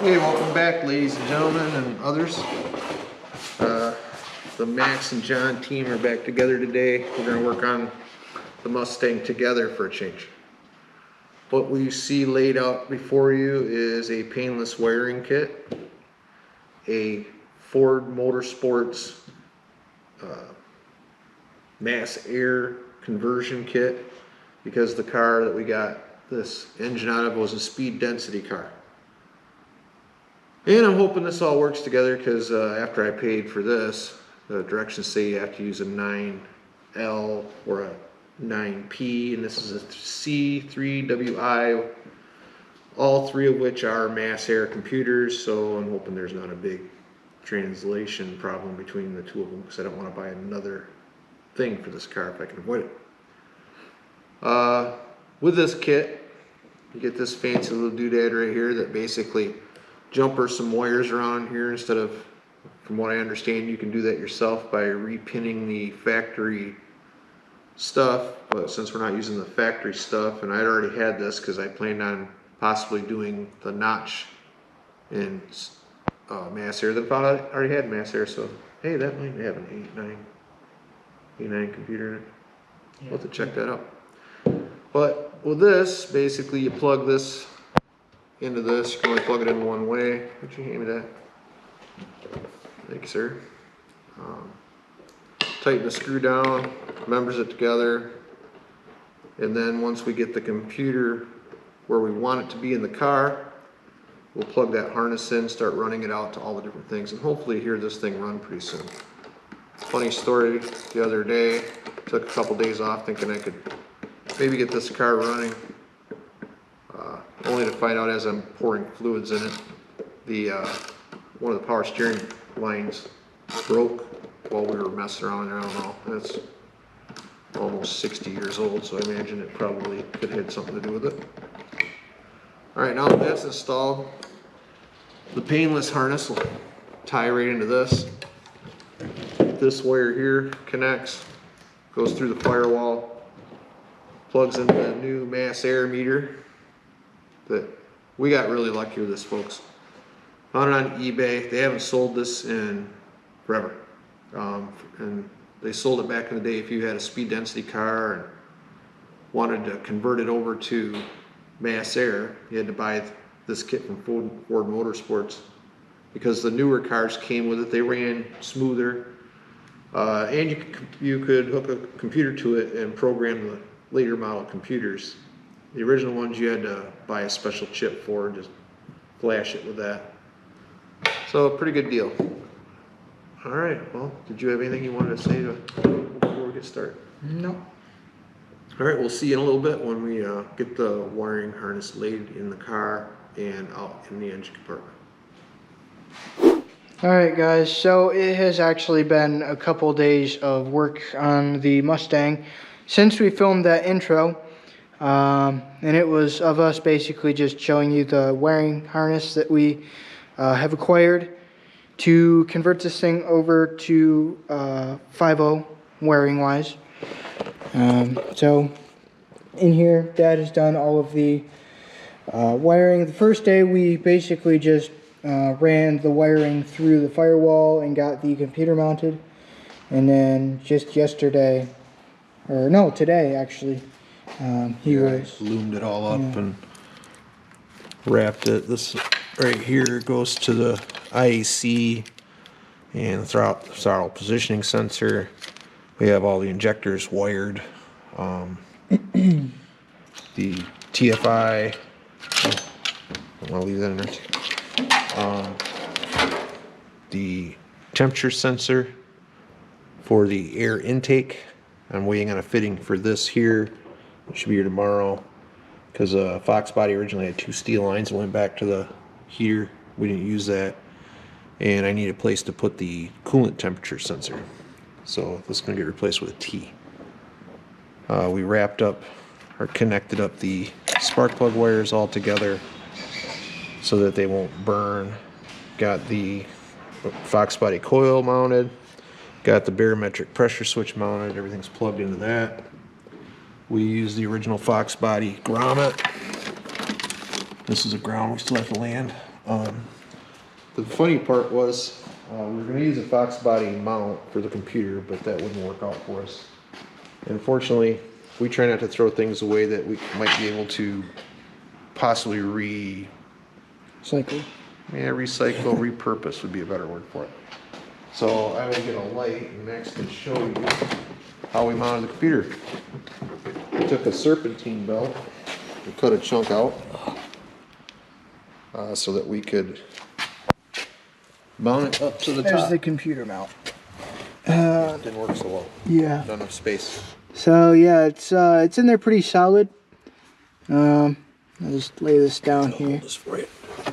Hey, welcome back, ladies and gentlemen and others. The Max and John team are back together today. We're going to work on the Mustang together for a change. What we see laid out before you is a painless wiring kit, a Ford Motorsports mass air conversion kit, because the car that we got this engine out of was a speed density car. And I'm hoping this all works together, because after I paid for this, the directions say you have to use a 9L or a 9P, and this is a C3WI, all three of which are mass air computers, so I'm hoping there's not a big translation problem between the two of them, because I don't want to buy another thing for this car if I can avoid it. With this kit, you get this fancy little doodad right here that basically jumpers some wires around here instead of, from what I understand, you can do that yourself by repinning the factory stuff. But since we're not using the factory stuff, and I'd already had this because I planned on possibly doing the notch in mass air, that I already had mass air, so hey, that might have an 8.9 computer in it. Yeah. We'll have to check that out. But with this, basically you plug this into this. You can only plug it in one way. Would you hand me that? Thank you, sir. Tighten the screw down, members it together, and then once we get the computer where we want it to be in the car, we'll plug that harness in, start running it out to all the different things, and hopefully hear this thing run pretty soon. Funny story, the other day, took a couple days off thinking I could maybe get this car running, only to find out as I'm pouring fluids in it, one of the power steering lines broke while we were messing around. I don't know, that's almost 60 years old, so I imagine it probably could have had something to do with it. Alright, now that that's installed, the painless harness will tie right into this. This wire here connects, goes through the firewall, plugs into the new mass air meter. That we got really lucky with this, folks. Found it on eBay. They haven't sold this in forever, and they sold it back in the day if you had a speed density car and wanted to convert it over to mass air. You had to buy this kit from Ford Motorsports, because the newer cars came with it. They ran smoother, and you could hook a computer to it and program the later model computers. The original ones you had to buy a special chip for and just flash it with that. So pretty good deal. All right, well, did you have anything you wanted to say before we get started? No. All right, we'll see you in a little bit when we get the wiring harness laid in the car and out in the engine compartment. Alright guys, so it has actually been a couple days of work on the Mustang since we filmed that intro. And it was of us basically just showing you the wiring harness that we have acquired to convert this thing over to 5.0 wiring wise. So in here, Dad has done all of the wiring. The first day we basically just ran the wiring through the firewall and got the computer mounted. And then just yesterday, or no, today actually, he loomed it all up and wrapped it. This right here goes to the IAC and the throttle positioning sensor. We have all the injectors wired. The TFI, I'm gonna leave that in there too. The temperature sensor for the air intake. I'm waiting on a fitting for this here. It should be here tomorrow. because Fox body originally had 2 steel lines that went back to the heater. We didn't use that, and I need a place to put the coolant temperature sensor, so this is going to get replaced with a T. We wrapped up or connected up the spark plug wires all together so that they won't burn. Got the Fox body coil mounted, got the barometric pressure switch mounted, everything's plugged into that. We use the original Fox body grommet. This is a ground we still have to land. The funny part was we were going to use a Fox body mount for the computer, but that wouldn't work out for us. Unfortunately, we try not to throw things away that we might be able to possibly Cycle. recycle, repurpose would be a better word for it. So I will get a light and Max can show you how we mounted the computer. We took a serpentine belt and cut a chunk out so that we could mount it up to the top. There's the computer mount. It didn't work so well. Yeah. Not enough space. So yeah, it's in there pretty solid. I'll just lay this down here, This for you.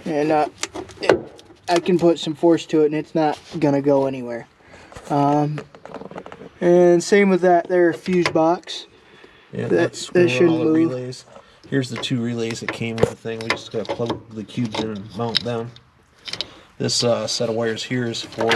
and I can put some force to it, and it's not gonna go anywhere. And same with that there fuse box. Yeah, That screw shouldn't all the move. relays. Here's the 2 relays that came with the thing. We just gotta plug the cubes in and mount them. This set of wires here is for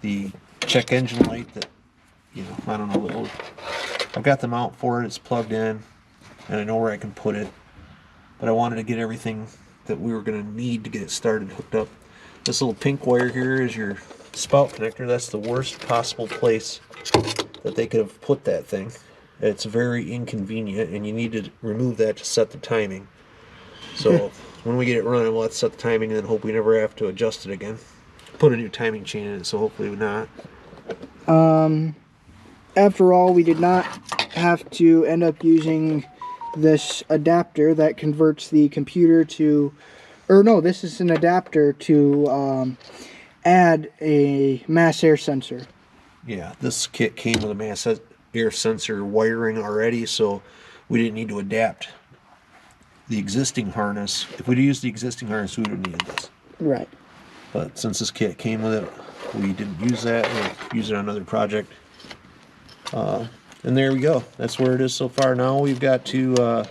the check engine light that, I don't know. I've got the mount for it. It's plugged in, and I know where I can put it. But I wanted to get everything that we were gonna need to get it started hooked up. This little pink wire here is your spout connector. That's the worst possible place that they could have put that thing. It's very inconvenient, and you need to remove that to set the timing. So when we get it running, we'll have to set the timing and then hope we never have to adjust it again. Put a new timing chain in it, so hopefully not. After all, we did not have to end up using this adapter that converts the computer to, or no, this is an adapter to add a mass air sensor. Yeah, this kit came with a mass air sensor wiring already, so we didn't need to adapt the existing harness. If we'd used the existing harness, we would have needed this. Right. But since this kit came with it, we didn't use that. We'll use it on another project. And there we go. That's where it is so far. Now we've got to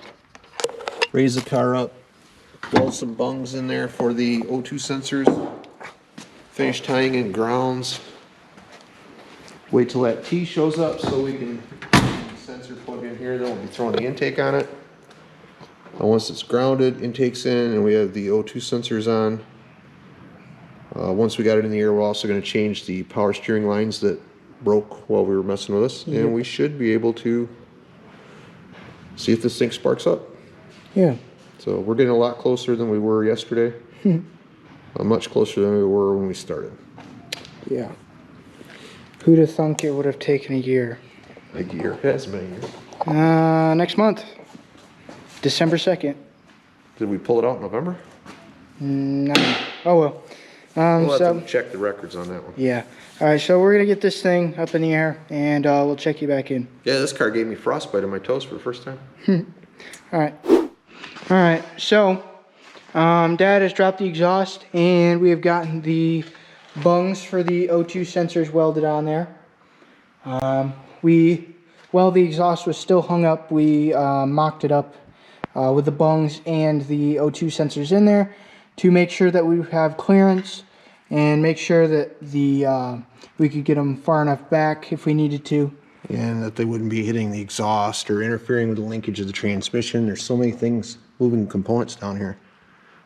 raise the car up, weld some bungs in there for the O2 sensors, finish tying in grounds, wait till that T shows up so we can get the sensor plug in here. Then we'll be throwing the intake on it. Once it's grounded, intake's in, and we have the O2 sensors on. Once we got it in the air, we're also going to change the power steering lines that broke while we were messing with this, and we should be able to see if this thing sparks up. Yeah. So we're getting a lot closer than we were yesterday. Much closer than we were when we started. Yeah. Who'd have thunk it would have taken a year? A year. It hasn't been a year. Next month, December 2nd. Did we pull it out in November? No. Oh well. We'll So have to check the records on that one. yeah. All right. So we're gonna get this thing up in the air, and we'll check you back in. Yeah, this car gave me frostbite on my toes for the first time. All right. All right. So, Dad has dropped the exhaust, and we have gotten the bungs for the O2 sensors welded on there. While the exhaust was still hung up, we mocked it up with the bungs and the O2 sensors in there to make sure that we have clearance and make sure that we could get them far enough back if we needed to. And that they wouldn't be hitting the exhaust or interfering with the linkage of the transmission. There's so many things, moving components down here.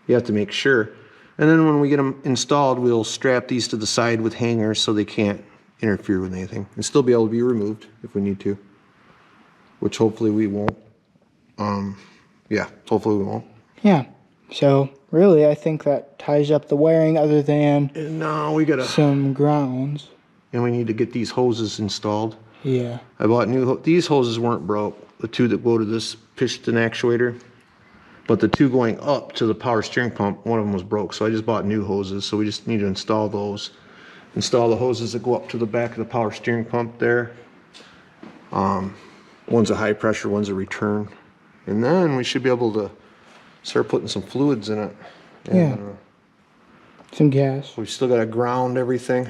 You have to make sure. And then when we get them installed, we'll strap these to the side with hangers so they can't interfere with anything. And still be able to be removed if we need to. Which hopefully we won't. Yeah, hopefully we won't. Yeah. So really, I think that ties up the wiring other than And now we gotta, some grounds. and we need to get these hoses installed. Yeah. I bought these hoses weren't broke. The 2 that go to this piston actuator. But the 2 going up to the power steering pump, one of them was broke. So I just bought new hoses. So we just need to install those. Install the hoses that go up to the back of the power steering pump there. One's a high pressure, one's a return. And then we should be able to start putting some fluids in it. Yeah. Some gas. We've still got to ground everything.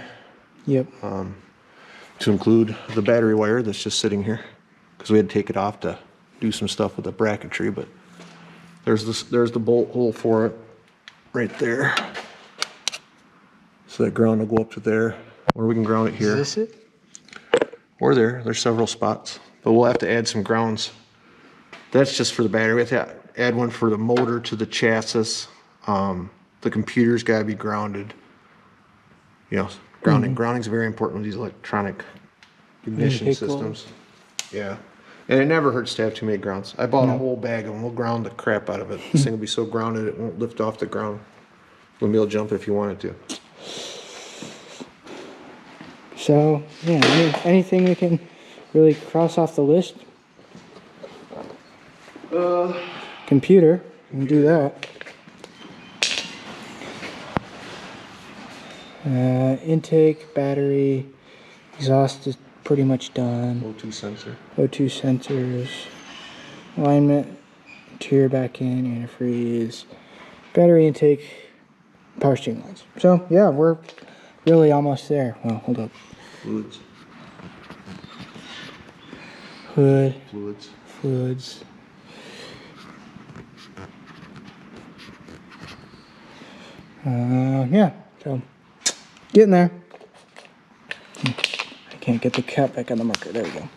Yep. To include the battery wire that's just sitting here, because we had to take it off to do some stuff with the bracketry. But there's the bolt hole for it right there. So that ground will go up to there, or we can ground it here. Is this it? Or there. There's several spots, but we'll have to add some grounds. That's just for the battery. We have to add one for the motor to the chassis. The computer's got to be grounded. You know, grounding's very important with these electronic ignition systems. Yeah. And it never hurts to have too many grounds. I bought a whole bag of them. We'll ground the crap out of it. This thing will be so grounded it won't lift off the ground. You'll be able to jump if you wanted to. So, yeah, anything we can really cross off the list? Computer, we can do that. Intake, battery, exhaust is pretty much done. O2 sensor. O2 sensors, alignment, interior back in, antifreeze, battery intake, power steering lines. So, yeah, we're really almost there. Well, hold up. Fluids. Hood. Fluids. Fluids. Yeah, so getting there. I can't get the cap back on the marker. There we go.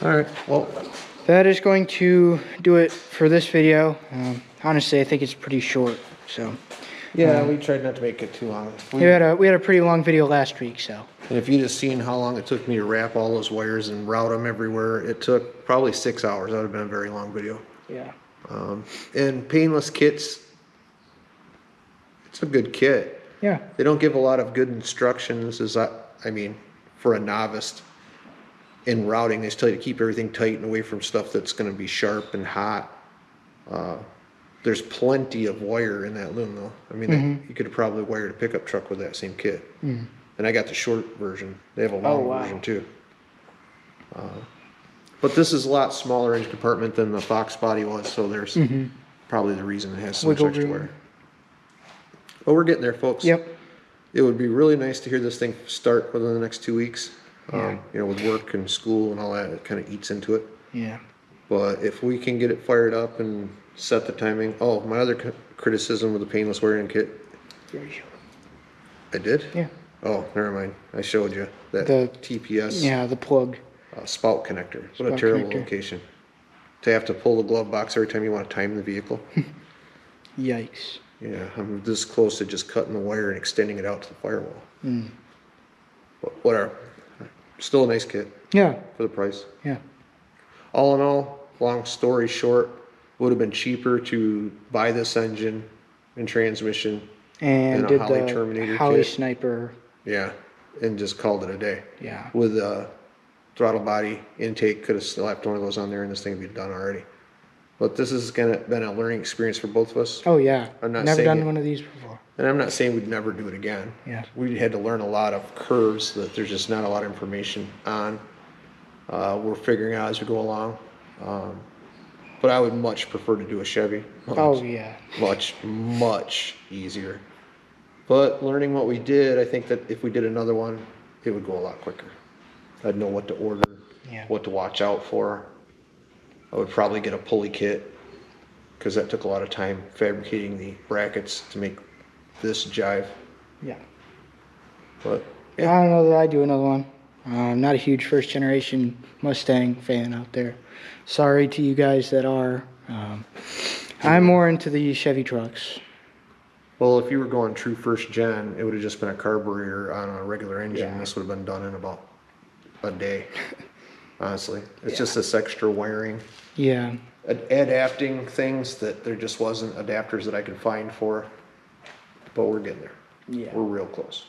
All right. Well, that is going to do it for this video. Honestly, I think it's pretty short. So yeah, we tried not to make it too long. we had a pretty long video last week. So And if you just seen how long it took me to wrap all those wires and route them everywhere, it took probably 6 hours. That would have been a very long video. yeah, And painless kits, it's a good kit. yeah, They don't give a lot of good instructions. I mean, for a novice in routing, they just tell you to keep everything tight and away from stuff that's going to be sharp and hot. There's plenty of wire in that loom, though. I mean, you could have probably wired a pickup truck with that same kit. And I got the short version. They have a long version too. But this is a lot smaller engine compartment than the Fox body was, so there's probably the reason it has so much Wiggle extra room. wire. But we're getting there, folks. yep, It would be really nice to hear this thing start within the next 2 weeks. Yeah. You know, with work and school and all that, it kind of eats into it. yeah, But if we can get it fired up and set the timing. Oh, my other criticism with the painless wiring kit. very short. I did? Yeah, Oh, never mind. I showed you that The- TPS yeah, the plug. spout connector. What a Spout terrible connector. location. To have to pull the glove box every time you want to time the vehicle. Yikes. Yeah, I'm this close to just cutting the wire and extending it out to the firewall. But whatever. Still a nice kit Yeah, for the price. yeah, All in all, long story short, would have been cheaper to buy this engine and transmission and a did Holley the Terminator Holley kit. Sniper. Yeah, and just called it a day. Yeah, With a throttle body intake, could have slapped one of those on there and this thing would be done already. But this has been a learning experience for both of us. oh yeah, I'm not never saying done it- one of these before. And I'm not saying we'd never do it again. Yeah. We had to learn a lot of curves that there's just not a lot of information on. We're figuring out as we go along. But I would much prefer to do a Chevy. Oh yeah, Much easier. But learning what we did, I think that if we did another one, it would go a lot quicker. I'd know what to order, Yeah. what to watch out for. I would probably get a pulley kit because that took a lot of time fabricating the brackets to make this jive. yeah. But I don't know that I do another one. I'm not a huge first generation Mustang fan out there. Sorry to you guys that are. I'm more into the Chevy trucks. well, if you were going true first gen, it would have just been a carburetor on a regular engine. Yeah. This would have been done in about a day. Honestly, it's just this extra wiring. Yeah, Adapting things that there just wasn't adapters that I could find for, but we're getting there. yeah. We're real close.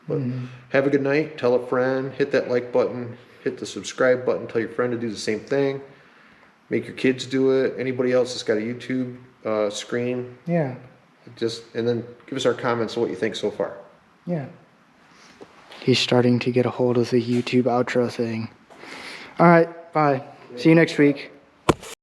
But have a good night. Tell a friend. Hit that like button. Hit the subscribe button. Tell your friend to do the same thing. Make your kids do it. Anybody else that's got a YouTube screen, Yeah, and then give us our comments on what you think so far. yeah. He's starting to get a hold of the YouTube outro thing. All right, bye. See you next week.